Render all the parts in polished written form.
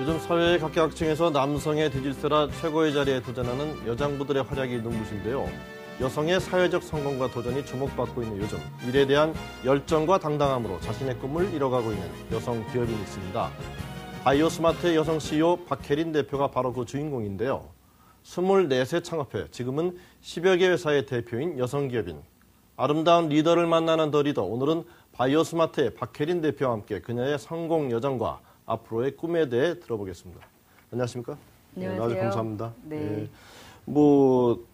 요즘 사회의 각계각층에서 남성의 디질세라 최고의 자리에 도전하는 여장부들의 활약이 눈부신데요. 여성의 사회적 성공과 도전이 주목받고 있는 요즘, 일에 대한 열정과 당당함으로 자신의 꿈을 이뤄가고 있는 여성 기업인이 있습니다. 바이오스마트의 여성 CEO 박혜린 대표가 바로 그 주인공인데요. 24세 창업해 지금은 10여 개 회사의 대표인 여성 기업인. 아름다운 리더를 만나는 더 리더, 오늘은 바이오스마트의 박혜린 대표와 함께 그녀의 성공 여정과 앞으로의 꿈에 대해 들어보겠습니다. 안녕하십니까? 안녕하세요. 나와주셔서 감사합니다. 네.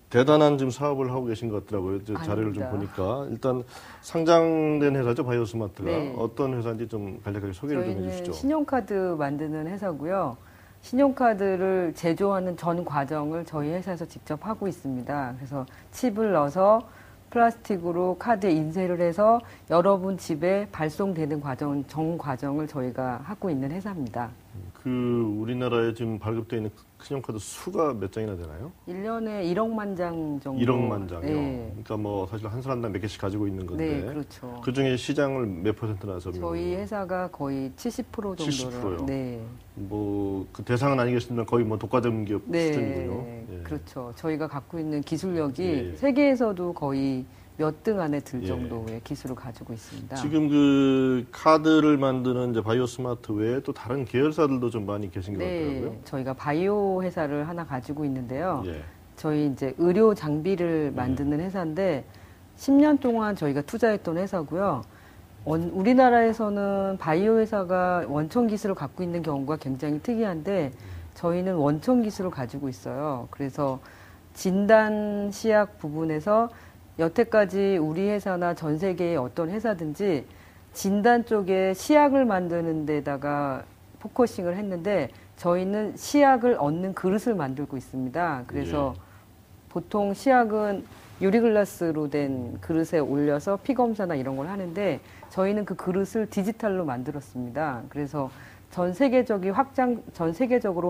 대단한 지금 사업을 하고 계신 것 같더라고요. 자료를 좀 보니까. 일단 상장된 회사죠, 바이오스마트가. 네. 어떤 회사인지 좀 간략하게 소개를 좀 해주시죠. 저희는 신용카드 만드는 회사고요. 신용카드를 제조하는 전 과정을 저희 회사에서 직접 하고 있습니다. 그래서 칩을 넣어서 플라스틱으로 카드에 인쇄를 해서 여러분 집에 발송되는 전 과정을 저희가 하고 있는 회사입니다. 우리나라에 지금 발급되어 있는 신용카드 수가 몇 장이나 되나요? 1년에 1억만 장 정도. 1억만 장이요? 네. 그러니까 사실 한 사람당 몇 개씩 가지고 있는 건데. 네, 그렇죠. 그 중에 시장을 몇 %나 점유하는 저희 회사가 거의 70% 정도를. 70%요? 네. 그 대상은 아니겠습니다만 거의 독과점 기업 수준이군요. 네, 그렇죠. 저희가 갖고 있는 기술력이 예. 세계에서도 거의 몇 등 안에 들 정도의 기술을 가지고 있습니다. 지금 그 카드를 만드는 이제 바이오스마트 외에 또 다른 계열사들도 좀 많이 계신 것 같더라고요. 저희가 바이오 회사를 하나 가지고 있는데요. 예. 저희 이제 의료 장비를 만드는 회사인데 10년 동안 저희가 투자했던 회사고요. 우리나라에서는 바이오 회사가 원천 기술을 갖고 있는 경우가 굉장히 특이한데 저희는 원천 기술을 가지고 있어요. 그래서 진단 시약 부분에서 여태까지 우리 회사나 전 세계의 어떤 회사든지 진단 쪽에 시약을 만드는 데다가 포커싱을 했는데 저희는 시약을 얻는 그릇을 만들고 있습니다. 그래서 보통 시약은 유리글라스로 된 그릇에 올려서 피 검사나 이런 걸 하는데 저희는 그 그릇을 디지털로 만들었습니다. 그래서 전 세계적으로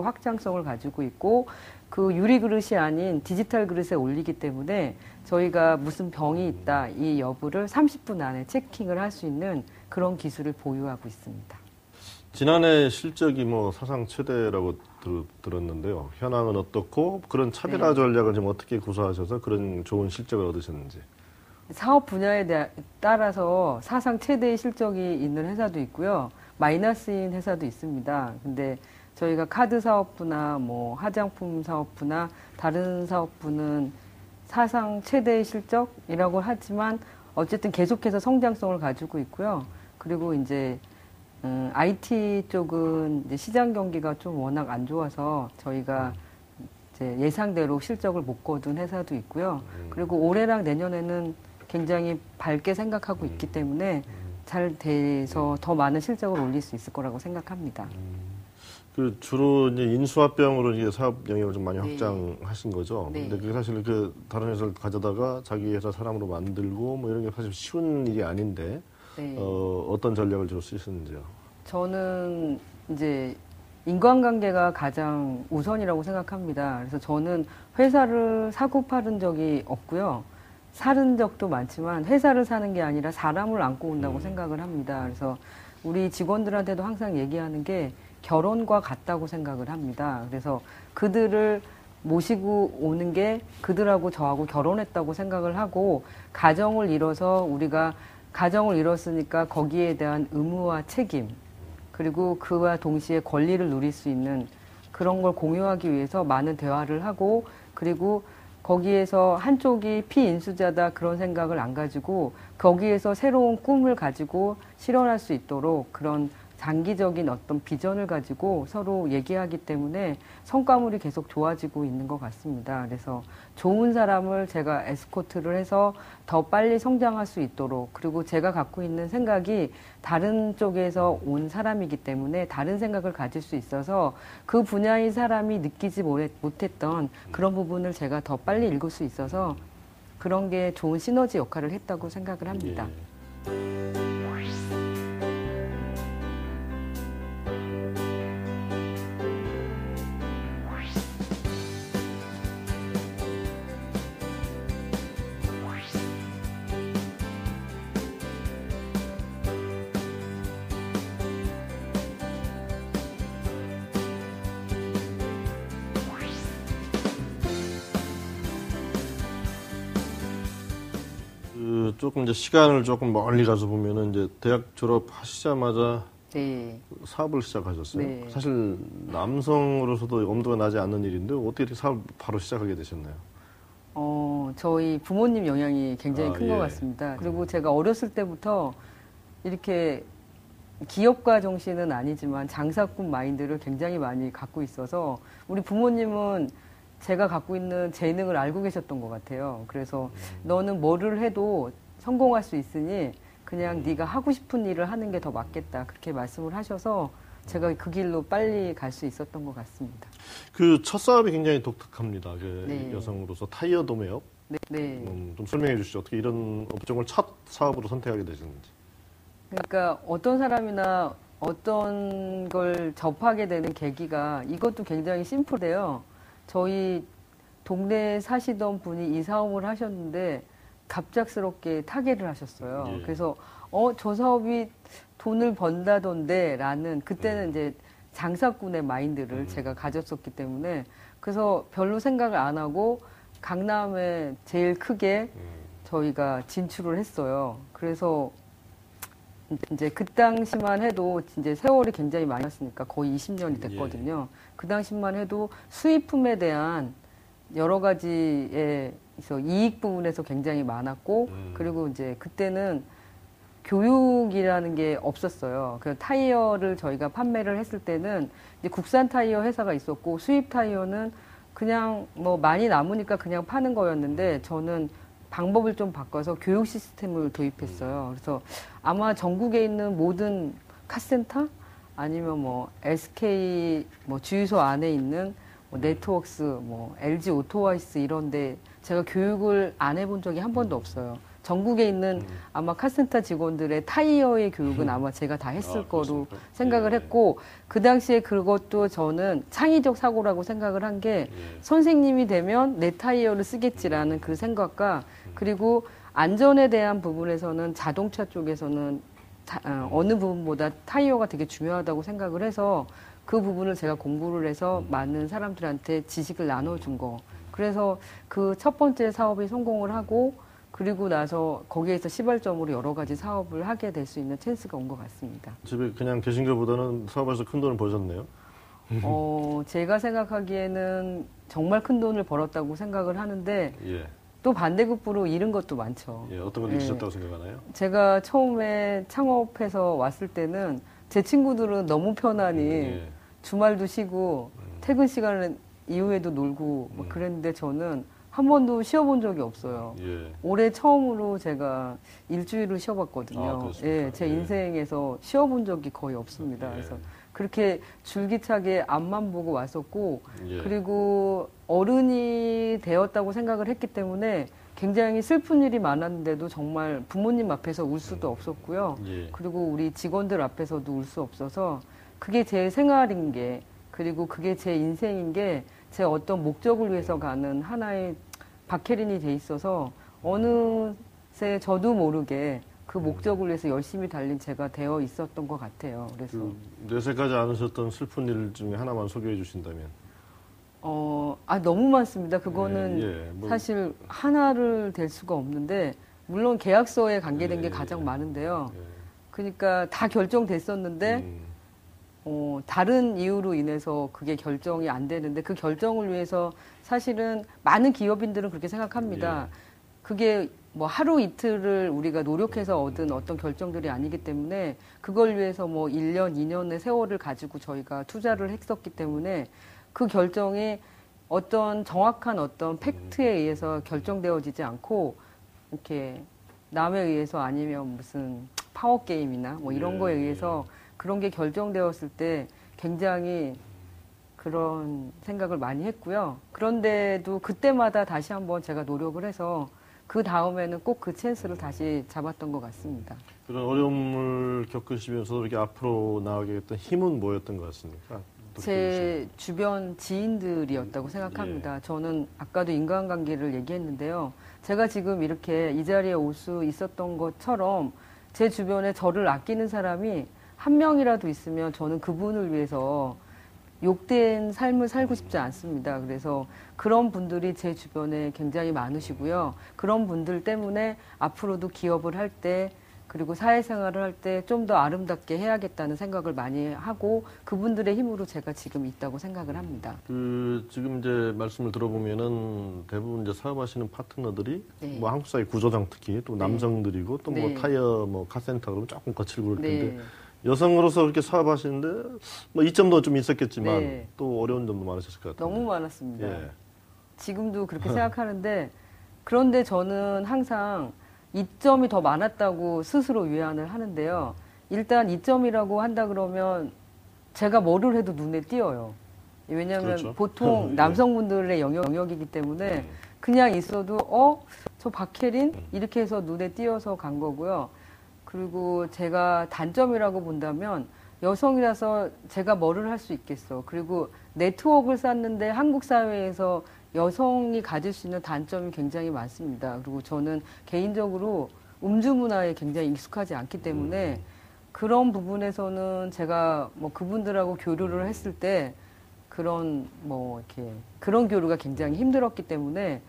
확장성을 가지고 있고 그 유리 그릇이 아닌 디지털 그릇에 올리기 때문에 저희가 무슨 병이 있다 이 여부를 30분 안에 체킹을 할 수 있는 그런 기술을 보유하고 있습니다. 지난해 실적이 사상 최대라고 들었는데요. 현황은 어떻고 그런 차별화 전략을 지금 어떻게 구사하셔서 그런 좋은 실적을 얻으셨는지. 사업 분야에 따라서 사상 최대의 실적이 있는 회사도 있고요. 마이너스인 회사도 있습니다. 근데 저희가 카드 사업부나 화장품 사업부나 다른 사업부는 사상 최대의 실적이라고 하지만 어쨌든 계속해서 성장성을 가지고 있고요. 그리고 이제 IT 쪽은 이제 시장 경기가 좀 워낙 안 좋아서 저희가 이제 예상대로 실적을 못 거둔 회사도 있고요. 그리고 올해랑 내년에는 굉장히 밝게 생각하고 있기 때문에 잘 돼서 더 많은 실적을 올릴 수 있을 거라고 생각합니다. 주로 이제 인수합병으로 이제 사업 영역을 좀 많이 확장하신 거죠. 네. 근데 그게 사실 다른 회사를 가져다가 자기 회사 사람으로 만들고 이런 게 사실 쉬운 일이 아닌데 어떤 전략을 주로 쓰시는지요? 저는 이제 인간관계가 가장 우선이라고 생각합니다. 그래서 저는 회사를 사고 팔은 적이 없고요. 사는 적도 많지만 회사를 사는 게 아니라 사람을 안고 온다고 생각을 합니다. 그래서 우리 직원들한테도 항상 얘기하는 게 결혼과 같다고 생각을 합니다. 그래서 그들을 모시고 오는 게 그들하고 저하고 결혼했다고 생각을 하고 가정을 이뤄서 우리가 가정을 이뤘으니까 거기에 대한 의무와 책임 그리고 그와 동시에 권리를 누릴 수 있는 그런 걸 공유하기 위해서 많은 대화를 하고 그리고 거기에서 한쪽이 피인수자다 그런 생각을 안 가지고 거기에서 새로운 꿈을 가지고 실현할 수 있도록 그런 장기적인 어떤 비전을 가지고 서로 얘기하기 때문에 성과물이 계속 좋아지고 있는 것 같습니다. 그래서 좋은 사람을 제가 에스코트를 해서 더 빨리 성장할 수 있도록 그리고 제가 갖고 있는 생각이 다른 쪽에서 온 사람이기 때문에 다른 생각을 가질 수 있어서 그 분야의 사람이 느끼지 못했던 그런 부분을 제가 더 빨리 읽을 수 있어서 그런 게 좋은 시너지 역할을 했다고 생각을 합니다. 조금 이제 시간을 조금 멀리 가서 보면은 이제 대학 졸업하시자마자 네. 사업을 시작하셨어요. 네. 사실 남성으로서도 엄두가 나지 않는 일인데 어떻게 이렇게 사업 바로 시작하게 되셨나요? 저희 부모님 영향이 굉장히 아, 큰 것 예. 같습니다. 그리고 제가 어렸을 때부터 이렇게 기업가 정신은 아니지만 장사꾼 마인드를 굉장히 많이 갖고 있어서 우리 부모님은 제가 갖고 있는 재능을 알고 계셨던 것 같아요. 그래서 너는 뭐를 해도 성공할 수 있으니 그냥 네가 하고 싶은 일을 하는 게 더 맞겠다. 그렇게 말씀을 하셔서 제가 그 길로 빨리 갈 수 있었던 것 같습니다. 그 첫 사업이 굉장히 독특합니다. 그 네. 여성으로서 타이어 도매업. 네. 네. 좀 설명해 주시죠. 어떻게 이런 업종을 첫 사업으로 선택하게 되셨는지. 그러니까 어떤 사람이나 어떤 걸 접하게 되는 계기가 이것도 굉장히 심플해요. 저희 동네에 사시던 분이 이 사업을 하셨는데 갑작스럽게 타계를 하셨어요. 예. 그래서 저 사업이 돈을 번다던데 라는 그때는 이제 장사꾼의 마인드를 제가 가졌었기 때문에 그래서 별로 생각을 안 하고 강남에 제일 크게 저희가 진출을 했어요. 그래서 이제 그 당시만 해도 이제 세월이 굉장히 많이 갔으니까 거의 20년이 됐거든요. 그 당시만 해도 수입품에 대한 여러 가지의 이익 부분에서 굉장히 많았고 그리고 이제 그때는 교육이라는 게 없었어요. 그 타이어를 저희가 판매를 했을 때는 이제 국산 타이어 회사가 있었고 수입 타이어는 그냥 뭐 많이 남으니까 그냥 파는 거였는데 저는 방법을 좀 바꿔서 교육 시스템을 도입했어요. 그래서 아마 전국에 있는 모든 카센터 아니면 뭐 SK 뭐 주유소 안에 있는 뭐 네트웍스 뭐 LG 오토와이스 이런데 제가 교육을 안 해본 적이 한 번도 없어요. 전국에 있는 아마 카센터 직원들의 타이어의 교육은 아마 제가 다 했을 거로 생각을 했고 그 당시에 그것도 저는 창의적 사고라고 생각을 한 게 선생님이 되면 내 타이어를 쓰겠지라는 그 생각과 그리고 안전에 대한 부분에서는 자동차 쪽에서는 어느 부분보다 타이어가 되게 중요하다고 생각을 해서 그 부분을 제가 공부를 해서 많은 사람들한테 지식을 나눠준 거. 그래서 그 첫 번째 사업이 성공을 하고 그리고 나서 거기에서 시발점으로 여러 가지 사업을 하게 될 수 있는 찬스가 온 것 같습니다. 집에 그냥 계신 것보다는 사업에서 큰 돈을 버셨네요. 제가 생각하기에는 정말 큰 돈을 벌었다고 생각을 하는데 예. 또 반대급부로 잃은 것도 많죠. 예, 어떤 걸 잃으셨다고 생각하나요? 제가 처음에 창업해서 왔을 때는 제 친구들은 너무 편하니 주말도 쉬고 퇴근 시간 이후에도 놀고 뭐 그랬는데 저는 한 번도 쉬어본 적이 없어요. 예. 올해 처음으로 제가 일주일을 쉬어봤거든요. 예, 제 인생에서 쉬어본 적이 거의 없습니다. 그래서 그렇게 줄기차게 앞만 보고 왔었고, 그리고 어른이 되었다고 생각을 했기 때문에 굉장히 슬픈 일이 많았는데도 정말 부모님 앞에서 울 수도 없었고요. 그리고 우리 직원들 앞에서도 울 수 없어서 그게 제 생활인 게, 그리고 그게 제 인생인 게 제 어떤 목적을 위해서 가는 하나의 박해린이 돼 있어서 어느새 저도 모르게 그 목적을 위해서 열심히 달린 제가 되어 있었던 것 같아요. 그래서 내세까지 않으셨던 슬픈 일 중에 하나만 소개해 주신다면? 너무 많습니다. 그거는 사실 하나를 댈 수가 없는데 물론 계약서에 관계된 게 가장 많은데요. 그러니까 다 결정됐었는데 다른 이유로 인해서 그게 결정이 안 되는데 그 결정을 위해서 사실은 많은 기업인들은 그렇게 생각합니다. 그게 뭐 하루 이틀을 우리가 노력해서 얻은 어떤 결정들이 아니기 때문에 그걸 위해서 뭐 1년, 2년의 세월을 가지고 저희가 투자를 했었기 때문에 그 결정이 어떤 정확한 어떤 팩트에 의해서 결정되어지지 않고 이렇게 남에 의해서 아니면 무슨 파워게임이나 뭐 이런 거에 의해서 그런 게 결정되었을 때 굉장히 그런 생각을 많이 했고요. 그런데도 그때마다 다시 한번 제가 노력을 해서 그 다음에는 꼭 그 찬스를 다시 잡았던 것 같습니다. 그런 어려움을 겪으시면서 이렇게 앞으로 나가게 했던 힘은 뭐였던 것 같습니까? 제 주변 지인들이었다고 생각합니다. 저는 아까도 인간관계를 얘기했는데요. 제가 지금 이렇게 이 자리에 올 수 있었던 것처럼 제 주변에 저를 아끼는 사람이 한 명이라도 있으면 저는 그분을 위해서 욕된 삶을 살고 싶지 않습니다. 그래서 그런 분들이 제 주변에 굉장히 많으시고요. 그런 분들 때문에 앞으로도 기업을 할 때 그리고 사회생활을 할 때 좀 더 아름답게 해야겠다는 생각을 많이 하고 그분들의 힘으로 제가 지금 있다고 생각을 합니다. 지금 이제 말씀을 들어보면은 대부분 이제 사업하시는 파트너들이 네. 뭐 한국 사회 구조장 특히 또 네. 남성들이고 또 뭐 네. 타이어 뭐 카센터 그러면 조금 거칠고 그럴 텐데 네. 여성으로서 그렇게 사업하시는데 뭐 이점도 좀 있었겠지만 네. 또 어려운 점도 많으셨을 것 같아요. 너무 많았습니다. 예. 지금도 그렇게 생각하는데 그런데 저는 항상 이점이 더 많았다고 스스로 위안을 하는데요. 일단 이점이라고 한다 그러면 제가 뭐를 해도 눈에 띄어요. 왜냐하면 그렇죠. 보통 예. 남성분들의 영역이기 때문에 그냥 있어도 저 박혜린 이렇게 해서 눈에 띄어서 간 거고요. 그리고 제가 단점이라고 본다면 여성이라서 제가 뭐를 할 수 있겠어. 그리고 네트워크를 쌓는데 한국 사회에서 여성이 가질 수 있는 단점이 굉장히 많습니다. 그리고 저는 개인적으로 음주 문화에 굉장히 익숙하지 않기 때문에 그런 부분에서는 제가 뭐 그분들하고 교류를 했을 때 그런 뭐 이렇게 그런 교류가 굉장히 힘들었기 때문에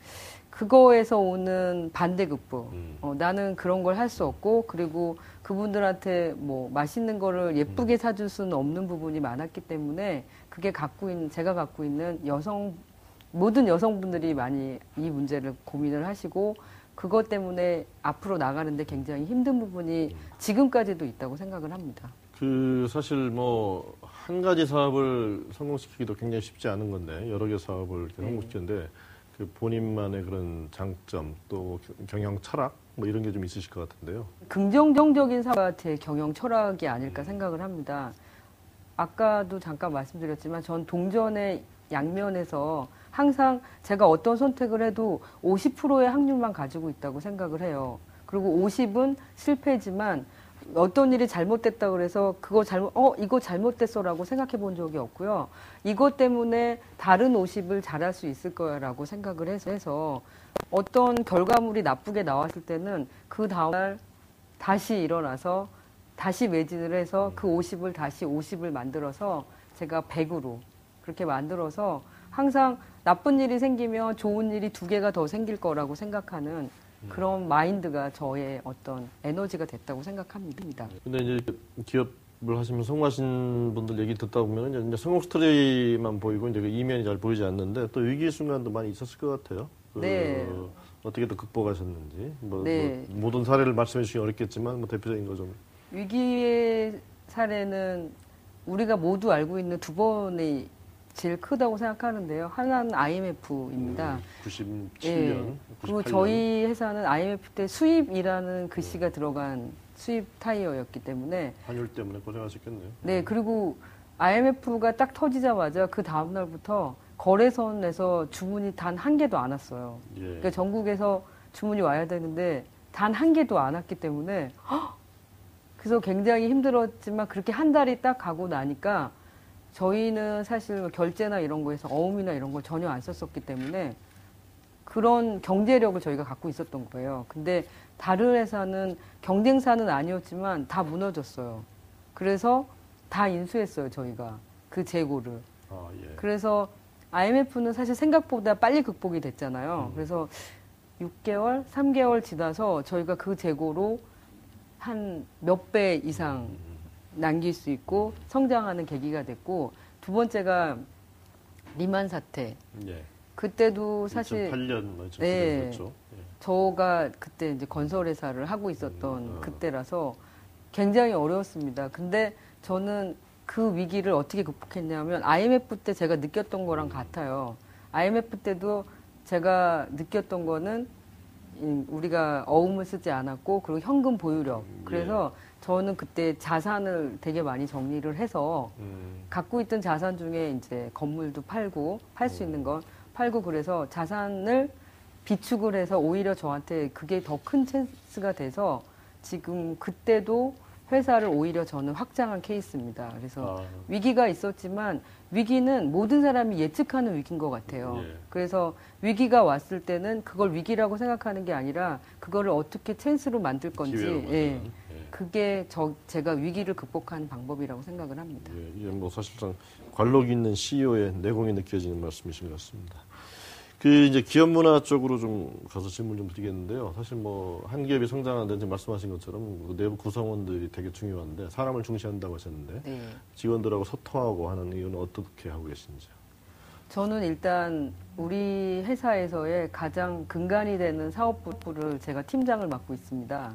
그거에서 오는 반대급부. 나는 그런 걸 할 수 없고 그리고 그분들한테 뭐 맛있는 거를 예쁘게 사줄 수는 없는 부분이 많았기 때문에 그게 제가 갖고 있는 모든 여성분들이 많이 이 문제를 고민을 하시고 그것 때문에 앞으로 나가는데 굉장히 힘든 부분이 지금까지도 있다고 생각을 합니다. 사실 뭐 한 가지 사업을 성공시키기도 굉장히 쉽지 않은 건데 여러 개 사업을 이렇게 성공시키는데 그 본인만의 그런 장점 또 경영 철학 뭐 이런 게 좀 있으실 것 같은데요. 긍정적인 사업가 제 경영 철학이 아닐까 생각을 합니다. 아까도 잠깐 말씀드렸지만 전 동전의 양면에서 항상 제가 어떤 선택을 해도 50%의 확률만 가지고 있다고 생각을 해요. 그리고 50은 실패지만 어떤 일이 잘못됐다 그래서 이거 잘못됐어라고 생각해 본 적이 없고요. 이것 때문에 다른 50을 잘할 수 있을 거야라고 생각을 해서 어떤 결과물이 나쁘게 나왔을 때는 그 다음날 다시 일어나서 다시 매진을 해서 그 50을 다시 50을 만들어서 제가 100으로 그렇게 만들어서 항상 나쁜 일이 생기면 좋은 일이 2개가 더 생길 거라고 생각하는 그런 마인드가 저의 어떤 에너지가 됐다고 생각합니다. 근데 이제 기업을 하시면 성공하신 분들 얘기 듣다 보면 이제 성공 스토리만 보이고 이제 그 이면이 잘 보이지 않는데 또 위기 순간도 많이 있었을 것 같아요. 네. 어떻게 또 극복하셨는지 네. 뭐 모든 사례를 말씀해 주시기 어렵겠지만 뭐 대표적인 거 좀. 위기의 사례는 우리가 모두 알고 있는 2번이 제일 크다고 생각하는데요. 하나는 IMF입니다. 97년, 예. 그리고 98년. 저희 회사는 IMF 때 수입이라는 글씨가 들어간 수입 타이어였기 때문에 환율 때문에 고생하셨겠네요. 네, 그리고 IMF가 딱 터지자마자 그 다음 날부터 거래선에서 주문이 단 1개도 안 왔어요. 예. 그러니까 전국에서 주문이 와야 되는데 단 1개도 안 왔기 때문에 그래서 굉장히 힘들었지만 그렇게 한 달이 딱 가고 나니까 저희는 사실 결제나 이런 거에서 어음이나 이런 걸 전혀 안 썼었기 때문에 그런 경제력을 저희가 갖고 있었던 거예요. 근데 다른 회사는 경쟁사는 아니었지만 다 무너졌어요. 그래서 다 인수했어요, 저희가. 그 재고를. 예. 그래서 IMF는 사실 생각보다 빨리 극복이 됐잖아요. 그래서 6개월, 3개월 지나서 저희가 그 재고로 한 몇 배 이상 남길 수 있고 성장하는 계기가 됐고 두 번째가 리만 사태. 예. 그때도 사실 2008년 뭐 네. 그랬죠. 예. 저가 그때 이제 건설회사를 하고 있었던 그때라서 굉장히 어려웠습니다. 근데 저는 그 위기를 어떻게 극복했냐면 IMF 때 제가 느꼈던 거랑 같아요. IMF 때도 제가 느꼈던 거는 우리가 어음을 쓰지 않았고 그리고 현금 보유력. 그래서 저는 그때 자산을 되게 많이 정리를 해서 갖고 있던 자산 중에 이제 건물도 팔고 팔 수 있는 건 팔고 그래서 자산을 비축을 해서 오히려 저한테 그게 더 큰 찬스가 돼서 지금 그때도 회사를 오히려 저는 확장한 케이스입니다. 그래서 위기가 있었지만 위기는 모든 사람이 예측하는 위기인 것 같아요. 예. 그래서 위기가 왔을 때는 그걸 위기라고 생각하는 게 아니라 그거를 어떻게 찬스로 만들 건지 기회로 예. 만드는. 예. 그게 제가 위기를 극복한 방법이라고 생각을 합니다. 예, 이게 뭐 사실상 관록 있는 CEO의 내공이 느껴지는 말씀이신 것 같습니다. 그 이제 기업 문화 쪽으로 좀 가서 질문 좀 드리겠는데요. 사실 뭐 한 기업이 성장하는데 지금 말씀하신 것처럼 내부 구성원들이 되게 중요한데 사람을 중시한다고 하셨는데 네. 직원들하고 소통하고 하는 이유는 어떻게 하고 계신지요? 저는 일단 우리 회사에서의 가장 근간이 되는 사업부를 제가 팀장을 맡고 있습니다.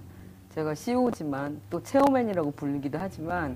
제가 CEO지만 또 체어맨이라고 불리기도 하지만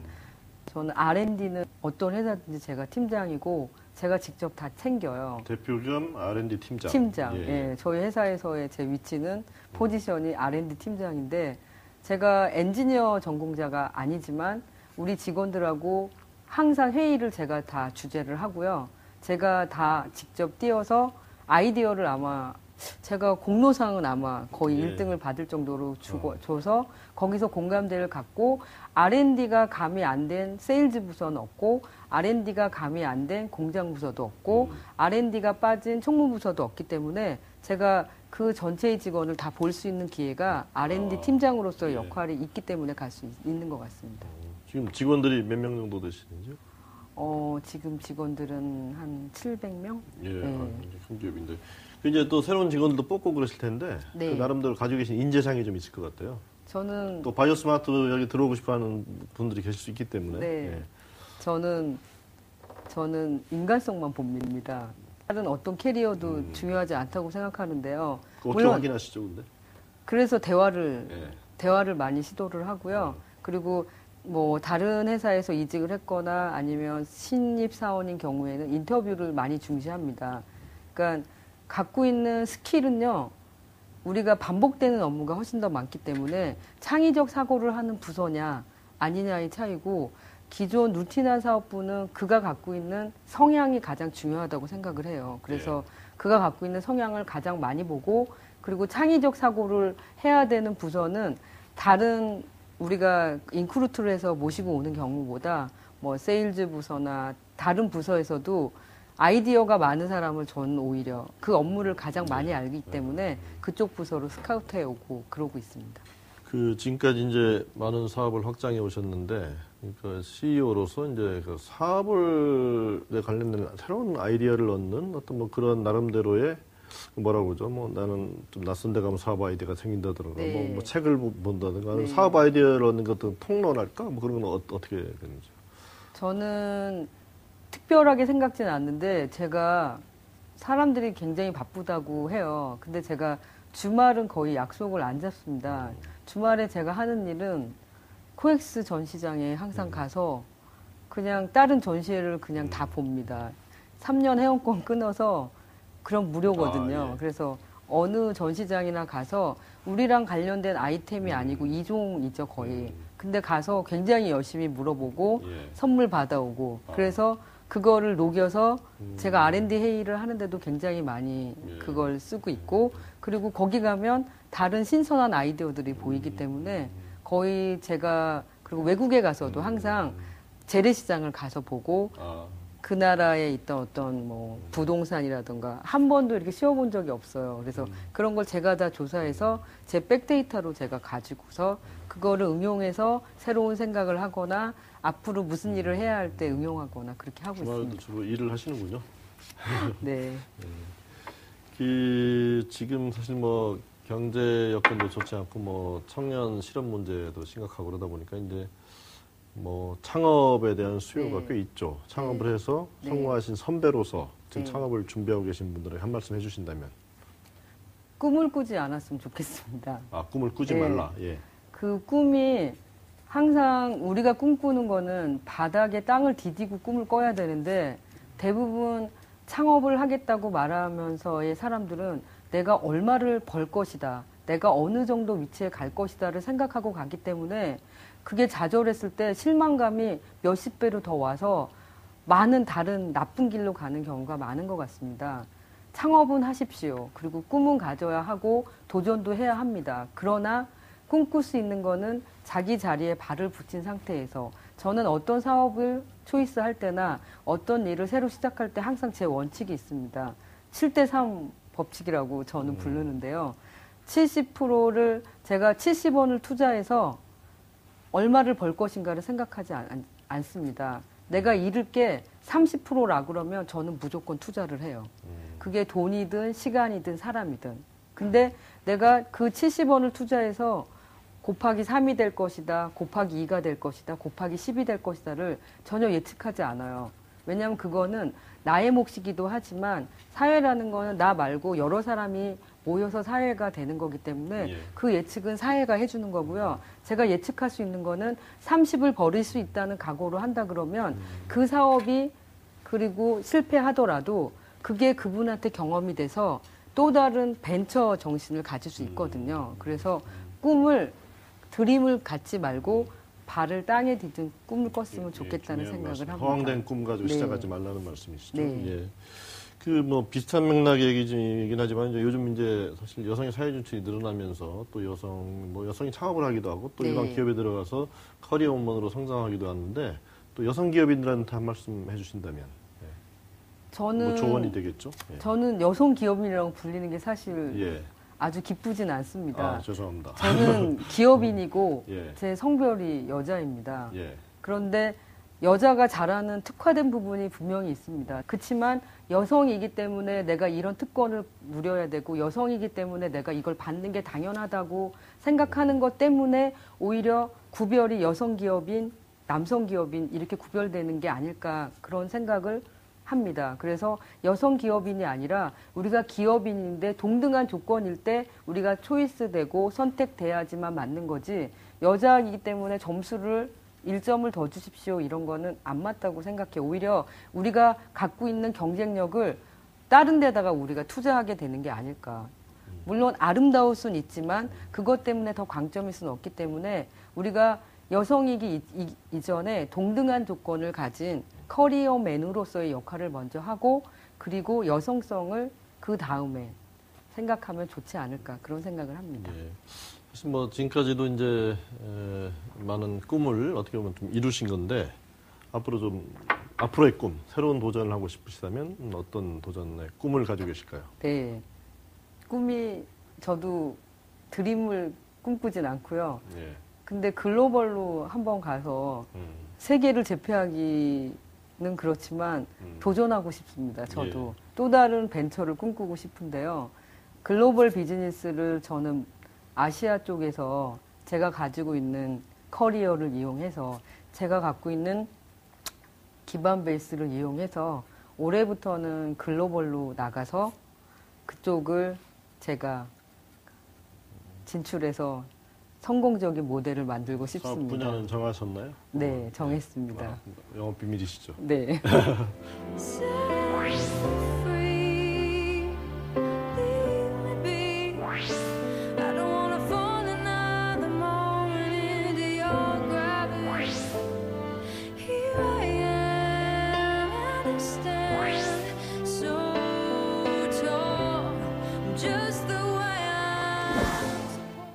저는 R&D는 어떤 회사든지 제가 팀장이고 제가 직접 다 챙겨요. 대표 겸 R&D 팀장. 팀장. 예. 예, 저희 회사에서의 제 위치는 포지션이 R&D 팀장인데 제가 엔지니어 전공자가 아니지만 우리 직원들하고 항상 회의를 제가 다 주재를 하고요. 제가 다 직접 뛰어서 아이디어를 아마 제가 공로상은 아마 거의 예. 1등을 받을 정도로 줘서 거기서 공감대를 갖고 R&D가 가미 안 된 세일즈 부서는 없고 R&D가 가미 안 된 공장 부서도 없고 R&D가 빠진 총무 부서도 없기 때문에 제가 그 전체의 직원을 다 볼 수 있는 기회가 R&D 팀장으로서의 예. 역할이 있기 때문에 갈 수 있는 것 같습니다. 지금 직원들이 몇 명 정도 되시는지요? 지금 직원들은 한 700명? 예, 네. 굉장히 큰 기업인데. 그 이제 또 새로운 직원들도 뽑고 그러실 텐데 네. 그 나름대로 가지고 계신 인재상이 좀 있을 것 같아요. 저는 또 바이오스마트 여기 들어오고 싶어하는 분들이 계실 수 있기 때문에. 네. 예. 저는 인간성만 봅니다. 다른 어떤 캐리어도 중요하지 않다고 생각하는데요. 그거 어떻게 확인하시죠, 근데? 그래서 예. 대화를 많이 시도를 하고요. 그리고 뭐 다른 회사에서 이직을 했거나 아니면 신입 사원인 경우에는 인터뷰를 많이 중시합니다. 그러니까 갖고 있는 스킬은요. 우리가 반복되는 업무가 훨씬 더 많기 때문에 창의적 사고를 하는 부서냐 아니냐의 차이고 기존 루틴한 사업부는 그가 갖고 있는 성향이 가장 중요하다고 생각을 해요. 그래서 그가 갖고 있는 성향을 가장 많이 보고 그리고 창의적 사고를 해야 되는 부서는 다른 우리가 인크루트를 해서 모시고 오는 경우보다 뭐 세일즈 부서나 다른 부서에서도 아이디어가 많은 사람을 저는 오히려 그 업무를 가장 많이 알기 때문에 그쪽 부서로 스카우트해 오고 그러고 있습니다. 그 지금까지 이제 많은 사업을 확장해 오셨는데, 그러니까 CEO로서 이제 그 사업을 관련된 새로운 아이디어를 얻는 어떤 뭐 그런 나름대로의 뭐라고 그러죠? 뭐 나는 좀 낯선 데 가면 사업 아이디어가 생긴다든가, 네. 뭐 책을 본다든가, 네. 사업 아이디어를 얻는 것도 통론할까? 뭐 그런 건 어떻게 되는지. 저는 특별하게 생각지는 않는데 제가 사람들이 굉장히 바쁘다고 해요. 근데 제가 주말은 거의 약속을 안 잡습니다. 주말에 제가 하는 일은 코엑스 전시장에 항상 가서 그냥 다른 전시회를 그냥 다 봅니다. 3년 회원권 끊어서 그럼 무료거든요. 예. 그래서 어느 전시장이나 가서 우리랑 관련된 아이템이 아니고 이종이죠, 거의. 근데 가서 굉장히 열심히 물어보고 예. 선물 받아오고 그래서 그거를 녹여서 제가 R&D 회의를 하는데도 굉장히 많이 예. 그걸 쓰고 있고 그리고 거기 가면 다른 신선한 아이디어들이 보이기 때문에 거의 제가 그리고 외국에 가서도 항상 재래시장을 가서 보고 그 나라에 있던 어떤 뭐 부동산이라든가 한 번도 이렇게 씌워본 적이 없어요. 그래서 그런 걸 제가 다 조사해서 제 백데이터로 제가 가지고서 그거를 응용해서 새로운 생각을 하거나 앞으로 무슨 일을 해야 할 때 응용하거나 그렇게 하고 주말에도 있습니다. 주로 일을 하시는군요. 네. 지금 사실 뭐 경제 여건도 좋지 않고 뭐 청년 실업 문제도 심각하고 그러다 보니까 이제 뭐 창업에 대한 수요가 네. 꽤 있죠. 창업을 해서 네. 성공하신 선배로서 지금 네. 창업을 준비하고 계신 분들에게 한 말씀 해주신다면. 꿈을 꾸지 않았으면 좋겠습니다. 꿈을 꾸지 네. 말라. 예. 그 꿈이 항상 우리가 꿈꾸는 거는 바닥에 땅을 디디고 꿈을 꿔야 되는데 대부분 창업을 하겠다고 말하면서의 사람들은 내가 얼마를 벌 것이다. 내가 어느 정도 위치에 갈 것이다를 생각하고 가기 때문에 그게 좌절했을 때 실망감이 몇십 배로 더 와서 많은 다른 나쁜 길로 가는 경우가 많은 것 같습니다. 창업은 하십시오. 그리고 꿈은 가져야 하고 도전도 해야 합니다. 그러나 꿈꿀 수 있는 거는 자기 자리에 발을 붙인 상태에서 저는 어떤 사업을 초이스할 때나 어떤 일을 새로 시작할 때 항상 제 원칙이 있습니다. 7대3 법칙이라고 저는 부르는데요. 70%를 제가 70원을 투자해서 얼마를 벌 것인가를 생각하지 않습니다. 내가 잃을 게 30%라 그러면 저는 무조건 투자를 해요. 그게 돈이든 시간이든 사람이든. 근데 내가 그 70원을 투자해서 곱하기 3이 될 것이다, 곱하기 2가 될 것이다, 곱하기 10이 될 것이다를 전혀 예측하지 않아요. 왜냐하면 그거는 나의 몫이기도 하지만 사회라는 거는 나 말고 여러 사람이 모여서 사회가 되는 거기 때문에 예. 그 예측은 사회가 해주는 거고요. 제가 예측할 수 있는 거는 30을 버릴 수 있다는 각오로 한다 그러면 그 사업이 그리고 실패하더라도 그게 그분한테 경험이 돼서 또 다른 벤처 정신을 가질 수 있거든요. 그래서 드림을 갖지 말고 발을 땅에 디딘 꿈을 꿨으면 좋겠다는 생각을 합니다. 허황된 꿈 가지고 네. 시작하지 말라는 말씀이시죠. 네. 예. 그 뭐 비슷한 맥락의 얘기긴 하지만 이제 요즘 이제 사실 여성의 사회 진출이 늘어나면서 또 여성이 창업을 하기도 하고 또 네. 일반 기업에 들어가서 커리어 우먼으로 성장하기도 하는데 또 여성 기업인들한테 한 말씀 해주신다면 예. 저는 뭐 조언이 되겠죠. 예. 저는 여성 기업인이라고 불리는 게 사실 예. 아주 기쁘진 않습니다. 아, 죄송합니다. 저는 기업인이고 예. 제 성별이 여자입니다. 예. 그런데 여자가 잘하는 특화된 부분이 분명히 있습니다. 그렇지만 여성이기 때문에 내가 이런 특권을 누려야 되고 여성이기 때문에 내가 이걸 받는 게 당연하다고 생각하는 것 때문에 오히려 구별이 여성 기업인, 남성 기업인 이렇게 구별되는 게 아닐까 그런 생각을 합니다. 그래서 여성 기업인이 아니라 우리가 기업인인데 동등한 조건일 때 우리가 초이스되고 선택돼야지만 맞는 거지 여자이기 때문에 점수를 1점을 더 주십시오 이런 거는 안 맞다고 생각해요. 오히려 우리가 갖고 있는 경쟁력을 다른 데다가 우리가 투자하게 되는 게 아닐까. 물론 아름다울 수는 있지만 그것 때문에 더 강점일 수는 없기 때문에 우리가 여성이기 이전에 동등한 조건을 가진 커리어맨으로서의 역할을 먼저 하고 그리고 여성성을 그 다음에 생각하면 좋지 않을까 그런 생각을 합니다. 예. 사실 뭐 지금까지도 이제 많은 꿈을 어떻게 보면 좀 이루신 건데 앞으로의 꿈, 새로운 도전을 하고 싶으시다면 어떤 도전의 꿈을 가지고 계실까요? 네, 꿈이 저도 드림을 꿈꾸진 않고요. 예. 근데 글로벌로 한번 가서 세계를 제패하기는 그렇지만 도전하고 싶습니다. 저도 또 다른 벤처를 꿈꾸고 싶은데요. 글로벌 비즈니스를 저는 아시아 쪽에서 제가 가지고 있는 커리어를 이용해서 제가 갖고 있는 기반 베이스를 이용해서 올해부터는 글로벌로 나가서 그쪽을 제가 진출해서 성공적인 모델을 만들고 사업 싶습니다. 분야는 정하셨나요? 네, 정했습니다. 아, 영업 비밀이시죠? 네.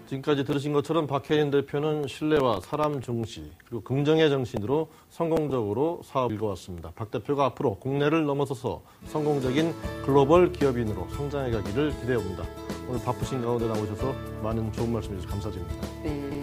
지금까지 들으신 것처럼 박혜인 대표는 신뢰와 사람 중시 그리고 긍정의 정신으로 성공적으로 사업 읽어왔습니다. 박 대표가 앞으로 국내를 넘어서서 성공적인 글로벌 기업인으로 성장해 가기를 기대해봅니다. 오늘 바쁘신 가운데 나오셔서 많은 좋은 말씀 해주셔서 감사드립니다. 네.